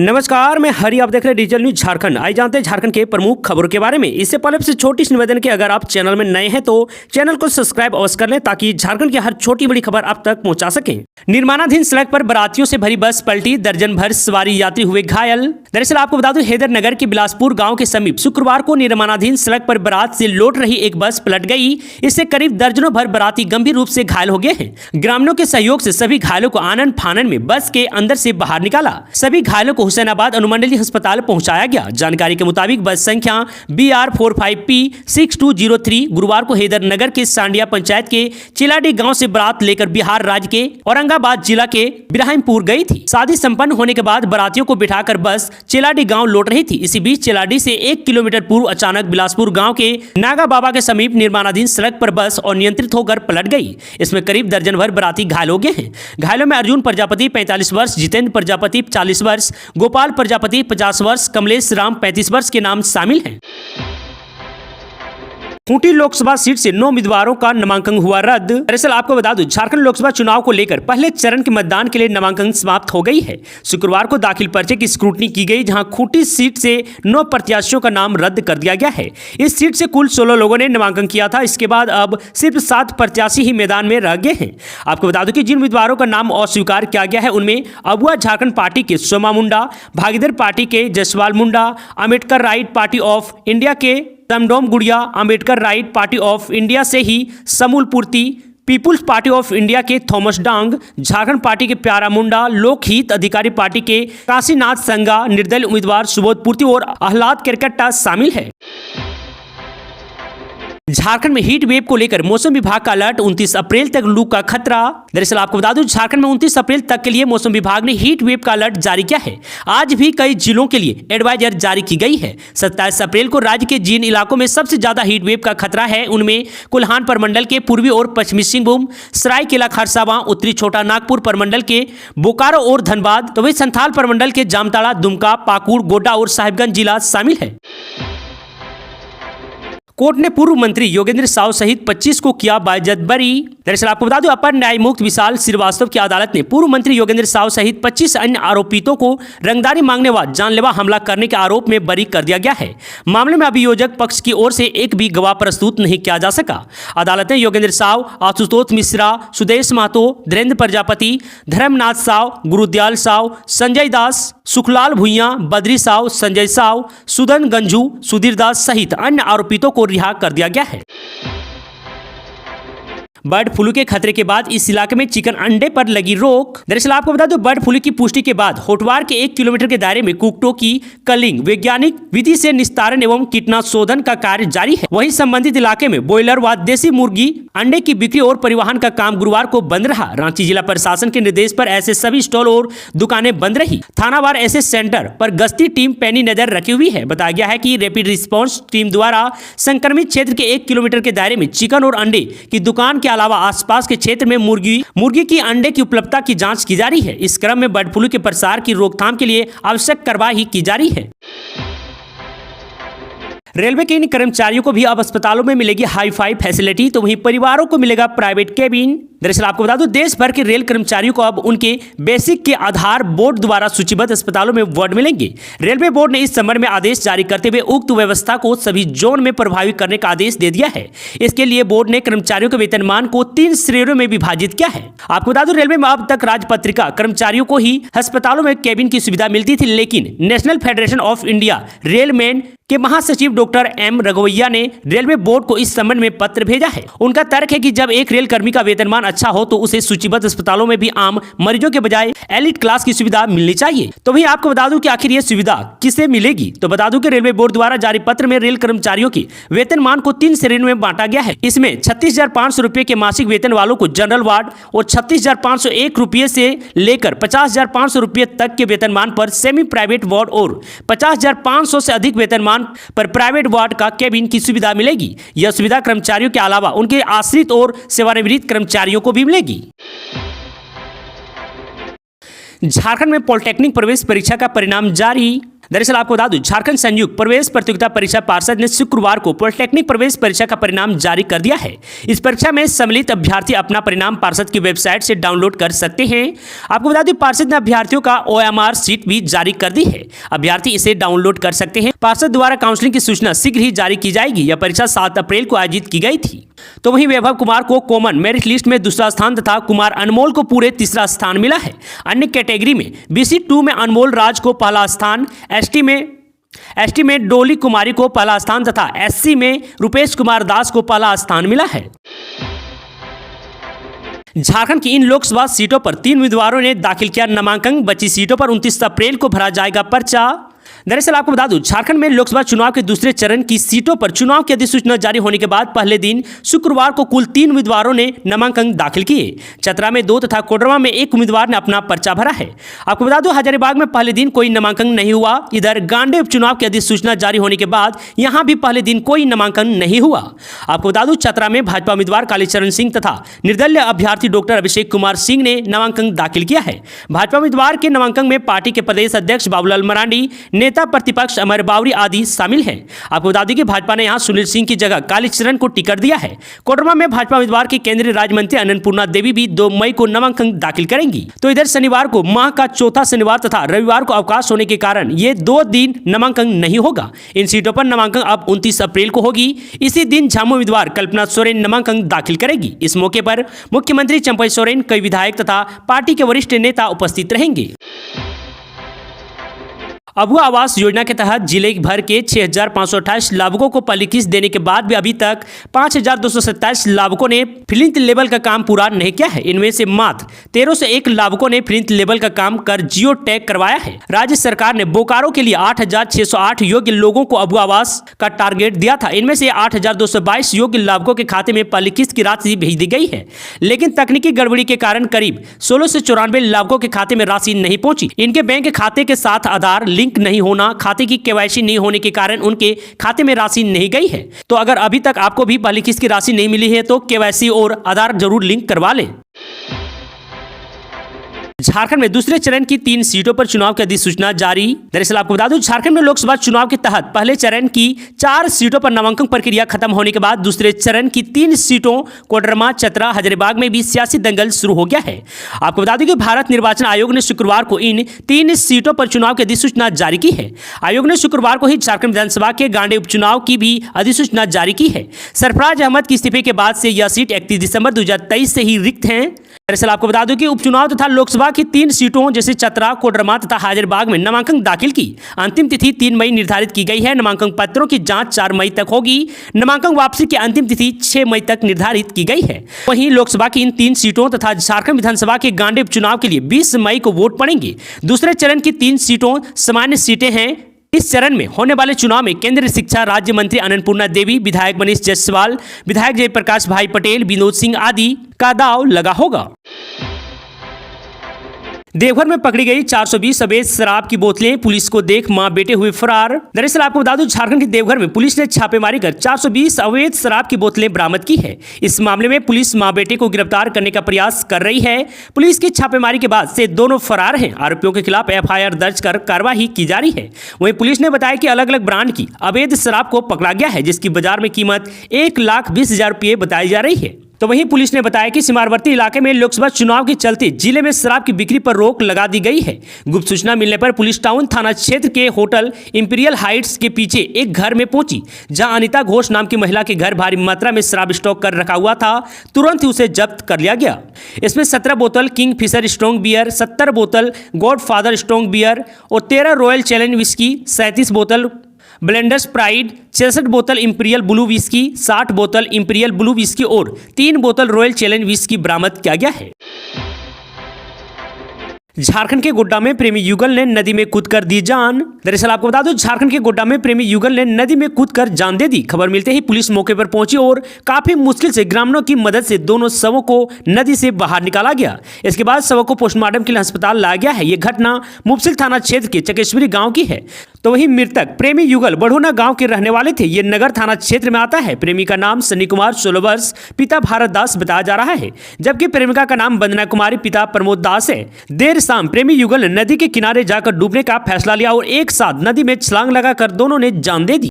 नमस्कार, मैं हरि। आप देख रहे हैं डिजिटल न्यूज झारखंड। आइए जानते हैं झारखंड के प्रमुख खबरों के बारे में। इससे पहले से छोटी सी निवेदन कि अगर आप चैनल में नए हैं तो चैनल को सब्सक्राइब अवश्य कर लें ताकि झारखंड की हर छोटी बड़ी खबर आप तक पहुंचा सकें। निर्माणाधीन सड़क पर बारातियों से भरी बस पलटी, दर्जन भर सवारी यात्री हुए घायल। दरअसल आपको बता दूं, हैदर नगर के बिलासपुर गाँव के समीप शुक्रवार को निर्माणाधीन सड़क पर बारात से लौट रही एक बस पलट गई। इससे करीब दर्जनों भर बाराती गंभीर रूप से घायल हो गए हैं। ग्रामीणों के सहयोग से सभी घायलों को आनन फानन में बस के अंदर से बाहर निकाला। सभी घायलों को हुसैनाबाद अनुमंडलीय अस्पताल पहुंचाया गया। जानकारी के मुताबिक बस संख्या BR45P6203 गुरुवार को हैदर नगर के सांडिया पंचायत के चिलाडी गांव से बारात लेकर बिहार राज्य के औरंगाबाद जिला के बिराहिमपुर गई थी। शादी संपन्न होने के बाद बारातियों को बिठाकर बस चिलाडी गांव लौट रही थी। इसी बीच चिलाडी से 1 किलोमीटर पूर्व अचानक बिलासपुर गांव के नागा बाबा के समीप निर्माणाधीन सड़क पर बस अनियंत्रित होकर पलट गई। इसमें करीब दर्जन भर बाराती घायल हो गए हैं। घायलों में अर्जुन प्रजापति 45 वर्ष, जितेंद्र प्रजापति 40 वर्ष, गोपाल प्रजापति 50 वर्ष, कमलेश राम 35 वर्ष के नाम शामिल हैं। खूंटी लोकसभा सीट से 9 उम्मीदवारों का नामांकन हुआ रद्द। दरअसल आपको बता दूं, झारखंड लोकसभा चुनाव को लेकर पहले चरण के मतदान के लिए नामांकन समाप्त हो गई है। शुक्रवार को दाखिल पर्चे की स्क्रूटनी की गई, जहां खूंटी सीट से 9 प्रत्याशियों का नाम रद्द कर दिया गया है। इस सीट से कुल 16 लोगों ने नामांकन किया था। इसके बाद अब सिर्फ 7 प्रत्याशी ही मैदान में रह गए हैं। आपको बता दूं कि जिन उम्मीदवारों का नाम अस्वीकार किया गया है उनमें अबुआ झारखंड पार्टी के सोमा मुंडा, भागीरथ पार्टी के Jaswal Munda, Ambedkar right party of India के Tamdom Gudiya, Ambedkar right party of India से ही Samul Purti, people's party of India के थॉमस डांग, झारखंड पार्टी के प्यारा मुंडा, लोकहित अधिकारी पार्टी के काशीनाथ संगा, निर्दलीय उम्मीदवार सुबोध पूर्ति और आह्लाद केरकट्टा शामिल है। झारखंड में हीट वेव को लेकर मौसम विभाग का अलर्ट, 29 अप्रैल तक लू का खतरा। दरअसल आपको बता दूं, झारखंड में 29 अप्रैल तक के लिए मौसम विभाग ने हीट वेव का अलर्ट जारी किया है। आज भी कई जिलों के लिए एडवाइजर जारी की गई है। 27 अप्रैल को राज्य के जिन इलाकों में सबसे ज्यादा हीट वेव का खतरा है उनमें कोल्हान प्रमंडल के पूर्वी और पश्चिमी सिंहभूम, सरायकेला खरसावां, उत्तरी छोटा नागपुर प्रमंडल के बोकारो और धनबाद, तो वही संथाल प्रमंडल के जामताड़ा, दुमका, पाकुड़, गोड्डा और साहिबगंज जिला शामिल है। कोर्ट ने पूर्व मंत्री योगेंद्र साव सहित 25 को किया बाइज्जत बरी। दरअसल आपको बता दूं, अपर न्यायमूर्ति विशाल श्रीवास्तव की अदालत ने पूर्व मंत्री योगेंद्र साव सहित 25 अन्य आरोपितों को रंगदारी मांगने व जानलेवा हमला करने के आरोप में बरी कर दिया गया है। मामले में अभियोजक पक्ष की ओर से एक भी गवाह प्रस्तुत नहीं किया जा सका। अदालत ने योगेंद्र साव, आशुतोष मिश्रा, सुदेश महतो, धीरेन्द्र प्रजापति, धर्मनाथ साव, गुरुदयाल साव, संजय दास, सुखलाल भुइया, बद्री साव, संजय साव, सुदन गंजू, सुधीर दास सहित अन्य आरोपितों को रिहा कर दिया गया है। बर्ड फ्लू के खतरे के बाद इस इलाके में चिकन अंडे पर लगी रोक। दरअसल आपको बता दो, बर्ड फ्लू की पुष्टि के बाद होटवार के 1 किलोमीटर के दायरे में कुक्कुटों की कलिंग वैज्ञानिक विधि से निस्तारण एवं कीटनाशोधन का कार्य जारी है। वहीं संबंधित इलाके में ब्रॉयलर व देसी मुर्गी अंडे की बिक्री और परिवहन का काम गुरुवार को बंद रहा। रांची जिला प्रशासन के निर्देश पर ऐसे सभी स्टॉल और दुकानें बंद रही। थानावार ऐसे सेंटर पर गश्ती टीम पैनी नजर रखी हुई है। बताया गया है कि रैपिड रिस्पांस टीम द्वारा संक्रमित क्षेत्र के 1 किलोमीटर के दायरे में चिकन और अंडे की दुकान के अलावा आसपास के क्षेत्र में मुर्गी की अंडे की उपलब्धता की जांच की जा रही है। इस क्रम में बर्ड फ्लू के प्रसार की रोकथाम के लिए आवश्यक कार्रवाई की जा रही है। रेलवे के इन कर्मचारियों को भी अब अस्पतालों में मिलेगी हाई-फाई फैसिलिटी, तो वहीं परिवारों को मिलेगा प्राइवेट केबिन। दरअसल आपको बता दूं, देश भर के रेल कर्मचारियों को अब उनके बेसिक के आधार बोर्ड द्वारा सूचीबद्ध अस्पतालों में वार्ड मिलेंगे। रेलवे बोर्ड ने इस संबंध में आदेश जारी करते हुए उक्त व्यवस्था को सभी जोन में प्रभावी करने का आदेश दे दिया है। इसके लिए बोर्ड ने कर्मचारियों के वेतनमान को 3 श्रेणियों में विभाजित किया है। आपको बता दूं, रेलवे में अब तक राजपत्रिका कर्मचारियों को ही अस्पतालों में केबिन की सुविधा मिलती थी, लेकिन नेशनल फेडरेशन ऑफ इंडिया रेलमैन के महासचिव डॉक्टर एम रघुवैया ने रेलवे बोर्ड को इस संबंध में पत्र भेजा है। उनका तर्क है कि जब एक रेल कर्मी का वेतनमान अच्छा हो तो उसे सूचीबद्ध अस्पतालों में भी आम मरीजों के बजाय एलिट क्लास की सुविधा मिलनी चाहिए। तो वही आपको बता दूं कि आखिर ये सुविधा किसे मिलेगी। तो बता दूं कि रेलवे बोर्ड द्वारा जारी पत्र में रेल कर्मचारियों की वेतनमान को 3 श्रेणियों में बांटा गया है। इसमें 36,500 रुपए के मासिक वेतन वालों को जनरल वार्ड और 36,501 रुपये से लेकर 50,500 रुपये तक के वेतनमान पर सेमी प्राइवेट वार्ड और 50,500 से अधिक वेतनमान पर प्राइवेट वार्ड का केबिन की सुविधा मिलेगी। यह सुविधा कर्मचारियों के अलावा उनके आश्रित और सेवानिवृत्त कर्मचारियों को भी मिलेगी। झारखंड में पॉलिटेक्निक प्रवेश परीक्षा का परिणाम जारी। दरअसल आपको बता दूं, झारखंड संयुक्त प्रवेश प्रतियोगिता परीक्षा पार्षद ने शुक्रवार को पॉलिटेक्निक प्रवेश परीक्षा का परिणाम जारी कर दिया है। इस परीक्षा में सम्मिलित अभ्यर्थी अपना परिणाम पार्षद की वेबसाइट से डाउनलोड कर सकते हैं। आपको बता दूं, पार्षद ने अभ्यर्थियों का OMR सीट भी जारी कर दी है। अभ्यर्थी इसे डाउनलोड कर सकते हैं। पार्षद द्वारा काउंसलिंग की सूचना शीघ्र ही जारी की जाएगी। यह परीक्षा 7 अप्रैल को आयोजित की गई थी। तो वहीं वैभव कुमार को कॉमन मेरिट लिस्ट में दूसरा स्थान तथा कुमार अनमोल को पूरे तीसरा स्थान मिला है। अन्य कैटेगरी में BC2 में अनमोल राज को पहला स्थान, ST में डोली कुमारी को पहला स्थान तथा SC में रुपेश कुमार दास को पहला स्थान मिला है। झारखंड की इन लोकसभा सीटों पर 3 उम्मीदवारों ने दाखिल किया नामांकन। बची सीटों पर 29 अप्रैल को भरा जाएगा पर्चा। दरअसल आपको बता दूं, झारखंड में लोकसभा चुनाव के दूसरे चरण की सीटों पर चुनाव की अधिसूचना जारी होने के बाद पहले दिन शुक्रवार को कुल 3 उम्मीदवारों ने नामांकन दाखिल किए। चतरा में 2 तथा कोडरमा में 1 उम्मीदवार ने अपना पर्चा भरा है। आपको बता दूं, हजारीबाग में पहले दिन कोई नामांकन नहीं हुआ। इधर गांडे उपचुनाव की अधिसूचना जारी होने के बाद यहां भी पहले दिन कोई नामांकन नहीं हुआ। आपको बता दूं, चतरा में भाजपा उम्मीदवार कालीचरण सिंह तथा निर्दलीय अभ्यर्थी डॉक्टर अभिषेक कुमार सिंह ने नामांकन दाखिल किया है। भाजपा उम्मीदवार के नामांकन में पार्टी के प्रदेश अध्यक्ष बाबूलाल मरांडी, नेता प्रतिपक्ष अमर बावरी आदि शामिल हैं। आपको बता दें कि भाजपा ने यहां सुनील सिंह की जगह कालीचरण को टिकट दिया है। कोडरमा में भाजपा उम्मीदवार की केंद्रीय राज्य मंत्री अन्नपूर्णा देवी भी 2 मई को नामांकन दाखिल करेंगी। तो इधर शनिवार को माह का चौथा शनिवार तथा रविवार को अवकाश होने के कारण ये 2 दिन नामांकन नहीं होगा। इन सीटों पर नामांकन अब 29 अप्रैल को होगी। इसी दिन झामू उम्मीदवार कल्पना सोरेन नामांकन दाखिल करेगी। इस मौके पर मुख्यमंत्री चंपई सोरेन, कई विधायक तथा पार्टी के वरिष्ठ नेता उपस्थित रहेंगे। अबुआ आवास योजना के तहत जिले भर के 6,528 लाभुकों को पहली किस्त देने के बाद भी अभी तक 5,227 लाभुकों ने प्लिंथ लेवल का काम पूरा नहीं किया है। इनमें से मात्र 1301 लाभुकों ने प्लिंथ लेवल का काम कर जियो टैग करवाया है। राज्य सरकार ने बोकारो के लिए 8,608 योग्य लोगों को अबुआ आवास का टारगेट दिया था। इनमें से 8,222 योग्य लाभुकों के खाते में पहली किस्त की राशि भेज दी गई है, लेकिन तकनीकी गड़बड़ी के कारण करीब 1694 लाभुकों के खाते में राशि नहीं पहुंची। इनके बैंक खाते के साथ आधार लिंक नहीं होना, खाते की KYC नहीं होने के कारण उनके खाते में राशि नहीं गई है। तो अगर अभी तक आपको भी पहली किस्त की राशि नहीं मिली है तो KYC और आधार जरूर लिंक करवा लें। झारखंड में दूसरे चरण की 3 सीटों पर चुनाव की अधिसूचना जारी। दरअसल आपको बता दूं, झारखंड में लोकसभा चुनाव के तहत पहले चरण की 4 सीटों पर नामांकन प्रक्रिया खत्म होने के बाद दूसरे चरण की 3 सीटों कोडरमा, चतरा, हजारीबाग में भी सियासी दंगल शुरू हो गया है। आपको बता दें कि भारत निर्वाचन आयोग ने शुक्रवार को इन 3 सीटों पर चुनाव की अधिसूचना जारी की है। आयोग ने शुक्रवार को ही झारखंड विधानसभा के गांडे उपचुनाव की भी अधिसूचना जारी की है। सरफराज अहमद के इस्तीफे के बाद से यह सीट 31 दिसंबर 2023 से ही रिक्त है। दरअसल आपको बता दूं कि उपचुनाव तथा लोकसभा की 3 सीटों जैसे चतरा, कोडरमा तथा हजारीबाग में नामांकन दाखिल की अंतिम तिथि 3 मई निर्धारित की गई है। नामांकन पत्रों की जांच 4 मई तक होगी। नामांकन वापसी की अंतिम तिथि 6 मई तक निर्धारित की गई है। वहीं लोकसभा की इन 3 सीटों तथा झारखंड विधानसभा के गांडे उपचुनाव के लिए 20 मई को वोट पड़ेंगे। दूसरे चरण की 3 सीटों सामान्य सीटें हैं। इस चरण में होने वाले चुनाव में केंद्रीय शिक्षा राज्य मंत्री अन्नपूर्णा देवी, विधायक मनीष जायसवाल, विधायक जयप्रकाश भाई पटेल, विनोद सिंह आदि का दांव लगा होगा। देवघर में पकड़ी गई 420 अवैध शराब की बोतलें, पुलिस को देख मां बेटे हुए फरार। दरअसल आपको बता दूं, झारखंड के देवघर में पुलिस ने छापेमारी कर 420 अवैध शराब की बोतलें बरामद की है। इस मामले में पुलिस मां बेटे को गिरफ्तार करने का प्रयास कर रही है। पुलिस की छापेमारी के बाद से दोनों फरार हैं। आरोपियों के खिलाफ FIR दर्ज कर कार्रवाई की जा रही है। वहीं पुलिस ने बताया कि अलग अलग ब्रांड की अवैध शराब को पकड़ा गया है, जिसकी बाजार में कीमत 1,20,000 रुपये बताई जा रही है। तो वहीं पुलिस ने बताया कि सीमावर्ती इलाके में लोकसभा चुनाव के चलते जिले में शराब की बिक्री पर रोक लगा दी गई है। गुप्त सूचना मिलने पर पुलिस टाउन थाना क्षेत्र के होटल इंपीरियल हाइट्स के पीछे एक घर में पहुंची, जहां अनिता घोष नाम की महिला के घर भारी मात्रा में शराब स्टॉक कर रखा हुआ था। तुरंत ही उसे जब्त कर लिया गया। इसमें 17 बोतल किंग फिशर स्ट्रॉन्ग बियर, 70 बोतल गॉडफादर स्ट्रॉन्ग बियर और 13 रॉयल चैलेंज विस्की, 37 बोतल ब्लेंडर्स प्राइड, 66 बोतल इंपीरियल ब्लू विस्की, 60 बोतल इंपीरियल ब्लू विस्की और 3 बोतल रॉयल चैलेंज विस्की बरामद किया गया है। झारखंड के गोड्डा में प्रेमी युगल ने नदी में कूदकर दी जान। दरअसल आपको बता दूं, झारखंड के गोड्डा में प्रेमी युगल ने नदी में कूदकर जान दे दी। खबर मिलते ही पुलिस मौके पर पहुंची और काफी मुश्किल से ग्रामीणों की मदद से दोनों शवों को नदी से बाहर निकाला गया। इसके बाद शवों को पोस्टमार्टम के लिए अस्पताल लाया गया है। यह घटना मुफसिल थाना क्षेत्र के चकेश्वरी गाँव की है। तो वहीं मृतक प्रेमी युगल बढ़ोना गाँव के रहने वाले थे। ये नगर थाना क्षेत्र में आता है। प्रेमी का नाम सन्नी कुमार 16 वर्ष, पिता भारत दास बताया जा रहा है, जबकि प्रेमिका का नाम वंदना कुमारी, पिता प्रमोद दास है। देर शाम प्रेमी युगल ने नदी के किनारे जाकर डूबने का फैसला लिया और एक साथ नदी में छलांग लगाकर दोनों ने जान दे दी।